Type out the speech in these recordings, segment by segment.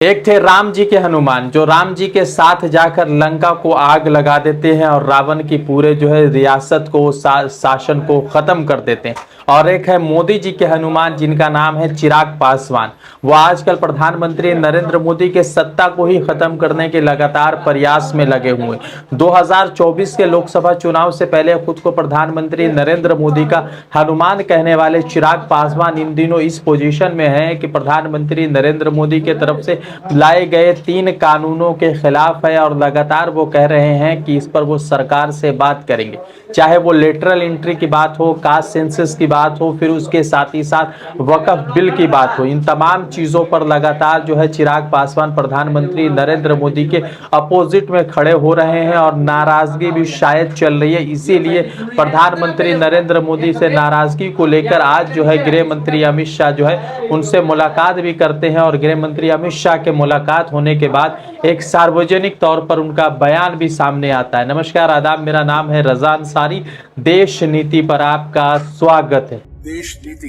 एक थे राम जी के हनुमान, जो राम जी के साथ जाकर लंका को आग लगा देते हैं और रावण की पूरे जो है रियासत को शासन को खत्म कर देते हैं। और एक है मोदी जी के हनुमान, जिनका नाम है चिराग पासवान। वो आजकल प्रधानमंत्री नरेंद्र मोदी के सत्ता को ही खत्म करने के लगातार प्रयास में लगे हुए। 2024 के लोकसभा चुनाव से पहले खुद को प्रधानमंत्री नरेंद्र मोदी का हनुमान कहने वाले चिराग पासवान इन दिनों इस पोजीशन में हैं कि प्रधानमंत्री नरेंद्र मोदी के तरफ से लाए गए 3 कानूनों के खिलाफ है और लगातार वो कह रहे हैं कि इस पर वो सरकार से बात करेंगे। चाहे वो लेटरल एंट्री की बात हो, कास्ट सेंसस की बात हो, फिर उसके साथ ही साथ वक्फ बिल की बात हो, इन तमाम चीजों पर लगातार जो है चिराग पासवान प्रधानमंत्री नरेंद्र मोदी के अपोजिट में खड़े हो रहे हैं और नाराजगी भी शायद चल रही है। इसीलिए प्रधानमंत्री नरेंद्र मोदी से नाराजगी को लेकर आज जो है गृह मंत्री अमित शाह जो है उनसे मुलाकात भी करते हैं और गृह मंत्री अमित शाह के मुलाकात होने के बाद एक सार्वजनिक तौर पर उनका बयान भी सामने आता है। नमस्कार, आदाब, मेरा नाम है रजा अंसारी। देश नीति पर आपका स्वागत है। देश नीति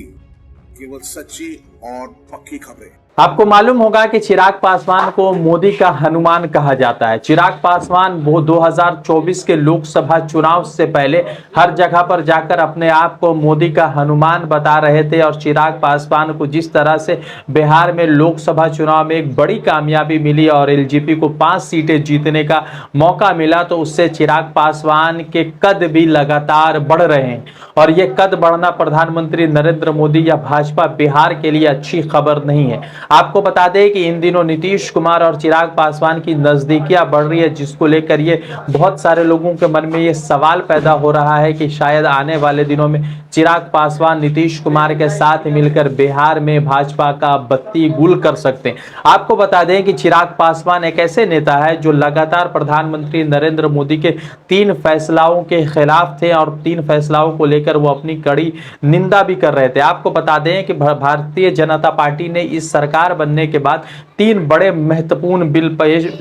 केवल सच्ची और पक्की खबरें। आपको मालूम होगा कि चिराग पासवान को मोदी का हनुमान कहा जाता है। चिराग पासवान वो 2024 के लोकसभा चुनाव से पहले हर जगह पर जाकर अपने आप को मोदी का हनुमान बता रहे थे और चिराग पासवान को जिस तरह से बिहार में लोकसभा चुनाव में एक बड़ी कामयाबी मिली और एलजेपी को 5 सीटें जीतने का मौका मिला, तो उससे चिराग पासवान के कद भी लगातार बढ़ रहे हैं और ये कद बढ़ना प्रधानमंत्री नरेंद्र मोदी या भाजपा बिहार के लिए अच्छी खबर नहीं है। आपको बता दें कि इन दिनों नीतीश कुमार और चिराग पासवान की नजदीकियां बढ़ रही है, जिसको लेकर ये बहुत सारे लोगों के मन में ये सवाल पैदा हो रहा है कि शायद आने वाले दिनों में चिराग पासवान नीतीश कुमार के साथ मिलकर बिहार में भाजपा का बत्ती गुल कर सकते हैं। आपको बता दें कि चिराग पासवान एक ऐसे नेता है जो लगातार प्रधानमंत्री नरेंद्र मोदी के 3 फैसलाओं के खिलाफ थे और 3 फैसलाओं को लेकर वो अपनी कड़ी निंदा भी कर रहे थे। आपको बता दें कि भारतीय जनता पार्टी ने इस सरकार बनने के बाद 3 बड़े महत्वपूर्ण बिल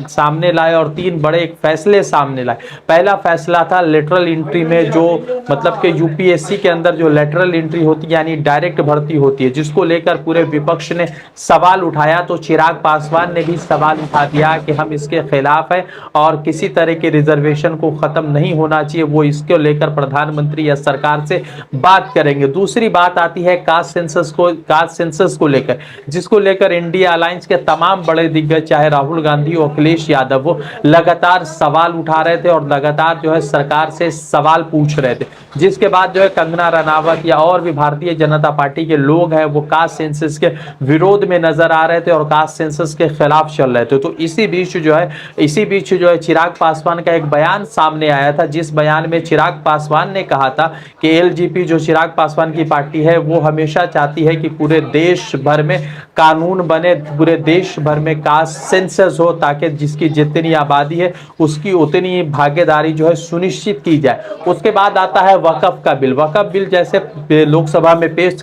सामने लाए और 3 बड़े फैसले सामने लाए। पहला फैसला था लेटरल एंट्री में, जो मतलब कि यूपीएससी के अंदर जो लेटरल एंट्री होती है यानी डायरेक्ट भर्ती होती है, जिसको लेकर पूरे विपक्ष ने सवाल उठाया। तो चिराग पासवान ने भी सवाल उठा दिया कि हम इसके खिलाफ है और किसी तरह के रिजर्वेशन को खत्म नहीं होना चाहिए, वो इसको लेकर प्रधानमंत्री या सरकार से बात करेंगे। दूसरी बात आती है कास्ट सेंसस को लेकर, जिसको लेकर इंडिया अलायंस के तमाम बड़े दिग्गज चाहे राहुल गांधी और अखिलेश यादव वो लगातार सवाल उठा रहे थे और लगातार जो है सरकार से सवाल पूछ रहे थे, जिसके बाद जो है कंगना रनावत या और भी भारतीय जनता पार्टी के लोग हैं वो कास्ट सेंसस के विरोध में नजर आ रहे थे और कास्ट सेंसस के खिलाफ चल रहे थे। तो इसी बीच जो है चिराग पासवान का एक बयान सामने आया था, जिस बयान में चिराग पासवान ने कहा था कि एलजेपी जो चिराग पासवान की पार्टी है वो हमेशा चाहती है कि पूरे देश भर में कानून बने, पूरे देश भर में कास्ट सेंसस हो, ताकि जिसकी जितनी आबादी है उसकी उतनी भागीदारी जो है सुनिश्चित की जाए। उसके बाद आता है वक्फ का बिल। वक्फ बिल जैसे लोकसभा में पेश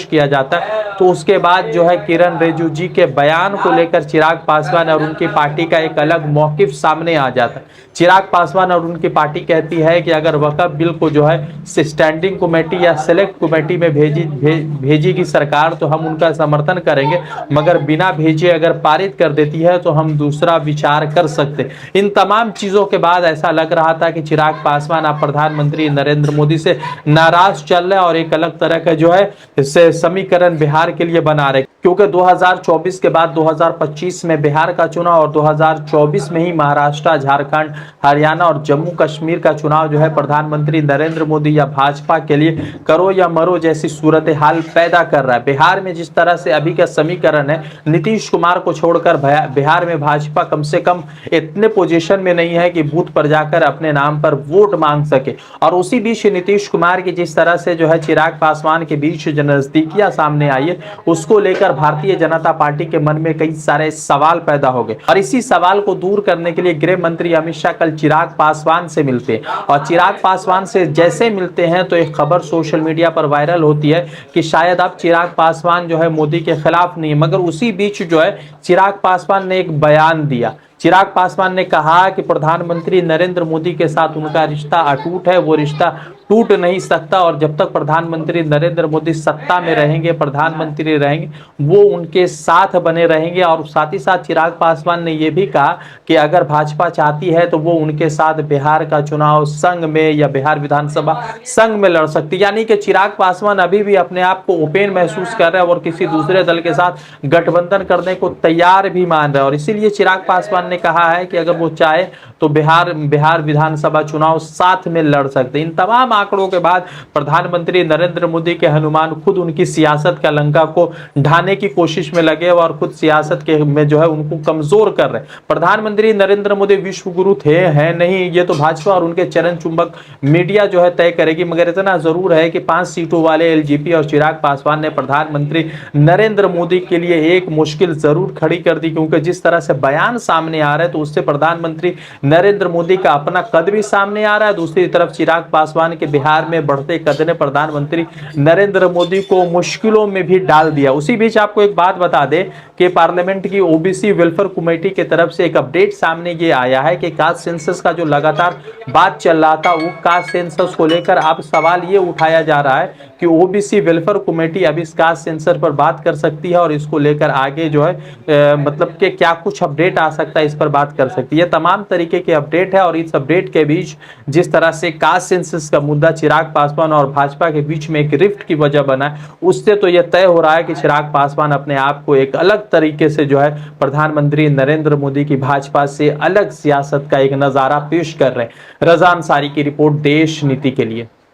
किया जाता है, तो उसके बाद जो है किरण रिजिजू जी के बयान को लेकर चिराग पासवान और उनकी पार्टी का एक अलग मौकिफ सामने आ जाता है। चिराग पासवान और उनकी पार्टी कहती है कि अगर वक्फ बिल को जो है स्टैंडिंग कमेटी या सेलेक्ट कमेटी में भेजेगी सरकार तो हम उनका समर्थन करेंगे, मगर बिना भेजे अगर पारित कर देती है तो हम दूसरा विचार कर सकते। इन तमाम चीजों के बाद ऐसा लग रहा था कि चिराग पासवान आप प्रधानमंत्री नरेंद्र मोदी से नाराज चल रहे और एक अलग तरह का जो है इससे समीकरण बिहार के लिए बना रहे, क्योंकि 2024 के बाद 2025 में बिहार का चुनाव और 2024 में ही महाराष्ट्र, झारखंड, हरियाणा और जम्मू कश्मीर का चुनाव जो है प्रधानमंत्री नरेंद्र मोदी या भाजपा के लिए करो या मरो जैसी सूरत हाल पैदा कर रहा है। बिहार में जिस तरह से अभी का समीकरण है, नीतीश कुमार को छोड़कर बिहार में भाजपा कम से कम इतने पोजीशन में नहीं है कि बूथ पर जाकर अपने नाम पर वोट मांग सके। और उसी बीच नीतीश कुमार की जिस तरह से जो है चिराग पासवान के बीच जो नजदीकियां सामने आई है, उसको लेकर भारतीय जनता पार्टी के मन में कई सारे सवाल पैदा हो गए और इसी सवाल को दूर करने के लिए गृह मंत्री अमित शाह कल चिराग पासवान से मिलते हैं और चिराग पासवान से जैसे मिलते हैं तो एक खबर सोशल मीडिया पर वायरल होती है कि शायद अब चिराग पासवान जो है मोदी के खिलाफ नहीं है, मगर उसी बीच जो है चिराग पासवान ने एक बयान दिया। चिराग पासवान ने कहा कि प्रधानमंत्री नरेंद्र मोदी के साथ उनका रिश्ता अटूट है, वो रिश्ता टूट नहीं सकता और जब तक प्रधानमंत्री नरेंद्र मोदी सत्ता में रहेंगे, प्रधानमंत्री रहेंगे, वो उनके साथ बने रहेंगे। और साथ ही साथ चिराग पासवान ने यह भी कहा कि अगर भाजपा चाहती है तो वो उनके साथ बिहार का चुनाव संघ में या बिहार विधानसभा संघ में लड़ सकती है। यानी कि चिराग पासवान अभी भी अपने आप को ओपन महसूस कर रहे हैं और किसी दूसरे दल के साथ गठबंधन करने को तैयार भी मान रहे हैं। और इसीलिए चिराग पासवान ने कहा है कि अगर वो चाहे तो बिहार विधानसभा चुनाव साथ में लड़ सकते हैं। इन तमाम आंकड़ों के बाद प्रधानमंत्री नरेंद्र मोदी के हनुमान खुद उनकी सियासत का लंका को ढाने की कोशिश में लगे और खुद सियासत के में जो है उनको कमजोर कर रहे हैं। प्रधानमंत्री नरेंद्र मोदी विश्व गुरु थे, है नहीं, ये तो भाजपा और उनके चरण चुंबक मीडिया जो है तय करेगी। मगर इतना जरूर है कि 5 सीटों वाले एलजेपी और चिराग पासवान ने प्रधानमंत्री नरेंद्र मोदी के लिए एक मुश्किल जरूर खड़ी कर दी, क्योंकि जिस तरह से बयान सामने आ रहे हैं तो उससे प्रधानमंत्री नरेंद्र मोदी का अपना कद भी सामने आ रहा है। दूसरी तरफ चिराग पासवान के बिहार में बढ़ते कद ने प्रधानमंत्री नरेंद्र मोदी को मुश्किलों में भी डाल दिया। उसी बीच आपको एक बात बता दें कि पार्लियामेंट की ओबीसी वेलफेयर कमेटी की तरफ से एक अपडेट सामने ये आया है कि कास्ट सेंसस का जो लगातार बात चल रहा था, वो कास्ट सेंसस को लेकर अब सवाल ये उठाया जा रहा है कि ओबीसी वेलफेयर कमेटी अब इस कास्ट सेंसस पर बात कर सकती है और इसको लेकर आगे जो है मतलब कि क्या कुछ अपडेट आ सकता है, इस पर बात कर सकती है। तमाम तरीके के अपडेट है और इस अपडेट के बीच जिस तरह से कास्ट सेंसस का मुद्दा चिराग पासवान और भाजपा के बीच में एक रिफ्ट की वजह बना है, उससे तो यह तय हो रहा है कि चिराग पासवान अपने आप को एक अलग तरीके से जो है प्रधानमंत्री नरेंद्र मोदी की भाजपा से अलग सियासत का एक नजारा पेश कर रहे हैं। रजा अंसारी की रिपोर्ट, देश नीति के लिए।